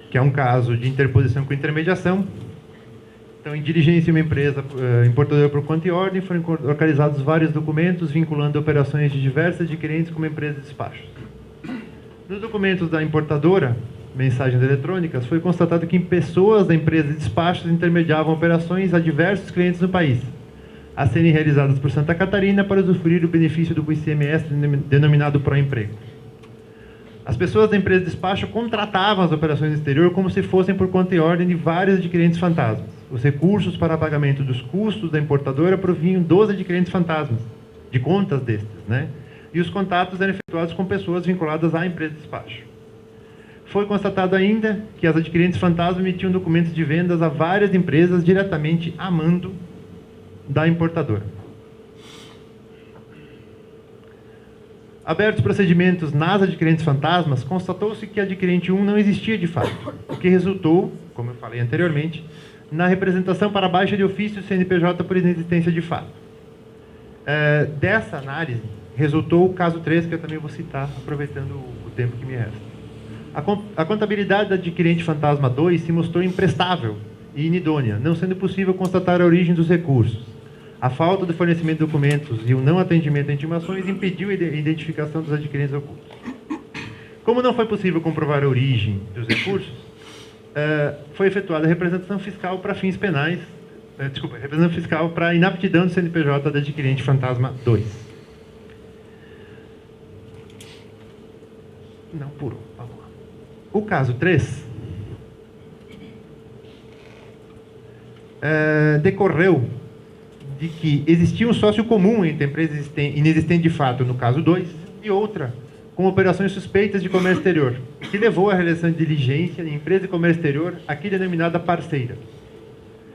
que é um caso de interposição com intermediação. Então, em diligência, uma empresa importadora por conta e ordem, foram localizados vários documentos vinculando operações de diversas adquirentes como empresa de despachos. Nos documentos da importadora, mensagens eletrônicas, foi constatado que pessoas da empresa de despachos intermediavam operações a diversos clientes no país, a serem realizadas por Santa Catarina para usufruir do benefício do ICMS denominado Proemprego. As pessoas da empresa de despacho contratavam as operações no exterior como se fossem por conta e ordem de vários adquirentes fantasmas. Os recursos para pagamento dos custos da importadora provinham dos adquirentes fantasmas, de contas destes, né? E os contatos eram efetuados com pessoas vinculadas à empresa de despacho. Foi constatado ainda que as adquirentes fantasma emitiam documentos de vendas a várias empresas diretamente a mando da importadora. Abertos procedimentos nas adquirentes fantasmas, constatou-se que a adquirente 1 não existia de fato, o que resultou, como eu falei anteriormente, na representação para baixa de ofício do CNPJ por inexistência de fato. Dessa análise, resultou o caso 3, que eu também vou citar, aproveitando o tempo que me resta. A contabilidade da adquirente fantasma 2 se mostrou imprestável e inidônea, não sendo possível constatar a origem dos recursos. A falta do fornecimento de documentos e o não atendimento a intimações impediu a identificação dos adquirentes ocultos. Como não foi possível comprovar a origem dos recursos, foi efetuada a representação fiscal para fins penais, representação fiscal para inaptidão do CNPJ da adquirente fantasma 2. Não, purou. Vamos lá. O caso 3 decorreu de que existia um sócio comum entre a empresa inexistente de fato, no caso 2, e outra, com operações suspeitas de comércio exterior, que levou à realização de diligência em empresa de comércio exterior, aqui denominada parceira.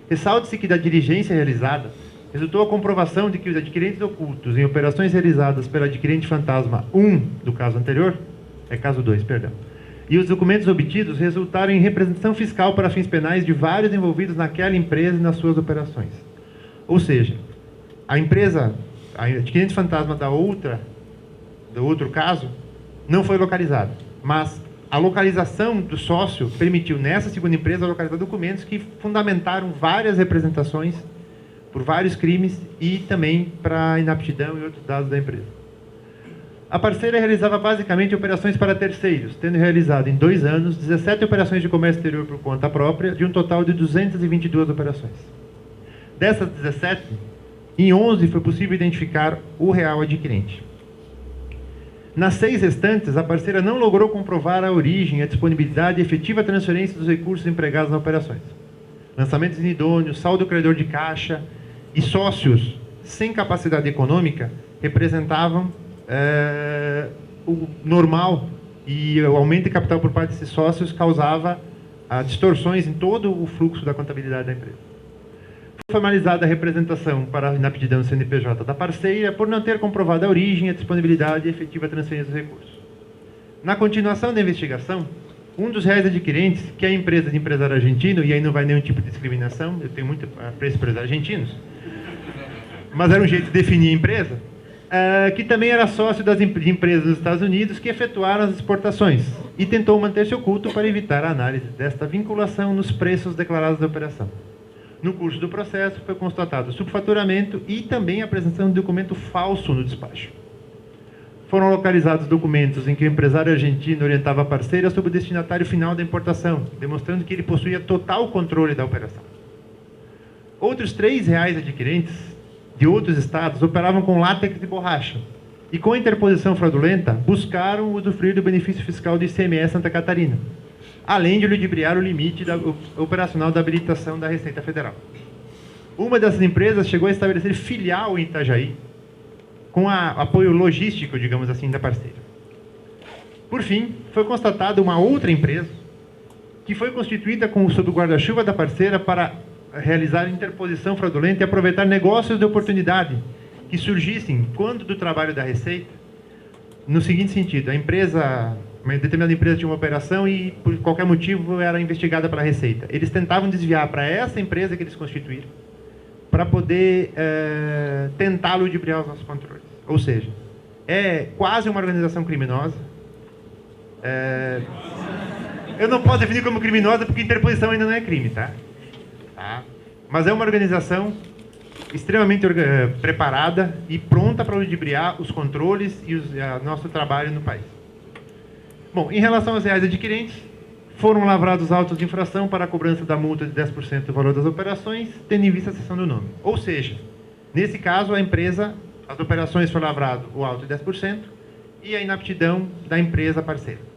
Ressalte-se que da diligência realizada, resultou a comprovação de que os adquirentes ocultos em operações realizadas pela adquirente fantasma 1, do caso anterior, caso 2, perdão, e os documentos obtidos resultaram em representação fiscal para fins penais de vários envolvidos naquela empresa e nas suas operações. Ou seja, a empresa, a adquirente fantasma do outro caso, não foi localizada, mas a localização do sócio permitiu, nessa segunda empresa, localizar documentos que fundamentaram várias representações por vários crimes e também para inaptidão e outros dados da empresa. A parceira realizava basicamente operações para terceiros, tendo realizado em 2 anos 17 operações de comércio exterior por conta própria, de um total de 222 operações. Dessas 17, em 11 foi possível identificar o real adquirente. Nas 6 restantes, a parceira não logrou comprovar a origem, a disponibilidade e efetiva transferência dos recursos empregados nas operações. Lançamentos inidôneos, saldo credor de caixa e sócios sem capacidade econômica representavam o normal, e o aumento de capital por parte desses sócios causava distorções em todo o fluxo da contabilidade da empresa. Foi formalizada a representação para a inaptidão do CNPJ da parceira por não ter comprovado a origem, a disponibilidade e a efetiva transferência dos recursos. Na continuação da investigação, um dos reais adquirentes, que é a empresa de empresário argentino, e aí não vai nenhum tipo de discriminação, eu tenho muito apreço por argentinos, mas era um jeito de definir a empresa, que também era sócio das empresas dos Estados Unidos que efetuaram as exportações e tentou manter-se oculto para evitar a análise desta vinculação nos preços declarados da operação. No curso do processo, foi constatado subfaturamento e também a apresentação de documento falso no despacho. Foram localizados documentos em que o empresário argentino orientava a parceira sobre o destinatário final da importação, demonstrando que ele possuía total controle da operação. Outros 3 reais adquirentes de outros estados operavam com látex e borracha e, com a interposição fraudulenta, buscaram usufruir do benefício fiscal do ICMS Santa Catarina, além de ludibriar o limite operacional da habilitação da Receita Federal. Uma dessas empresas chegou a estabelecer filial em Itajaí, com apoio logístico, digamos assim, da parceira. Por fim, foi constatada uma outra empresa que foi constituída sob o guarda-chuva da parceira para realizar interposição fraudulenta e aproveitar negócios de oportunidade que surgissem quando do trabalho da Receita, no seguinte sentido: uma determinada empresa tinha uma operação e, por qualquer motivo, era investigada pela Receita. Eles tentavam desviar para essa empresa que eles constituíram, para poder tentar ludibriar os nossos controles. Ou seja, é quase uma organização criminosa. Eu não posso definir como criminosa porque interposição ainda não é crime, tá? Mas é uma organização extremamente preparada e pronta para ludibriar os controles e o nosso trabalho no país. Bom, em relação aos reais adquirentes, foram lavrados autos de infração para a cobrança da multa de 10% do valor das operações, tendo em vista a cessão do nome. Ou seja, nesse caso, a empresa, as operações foi lavrado o auto de 10% e a inaptidão da empresa parceira.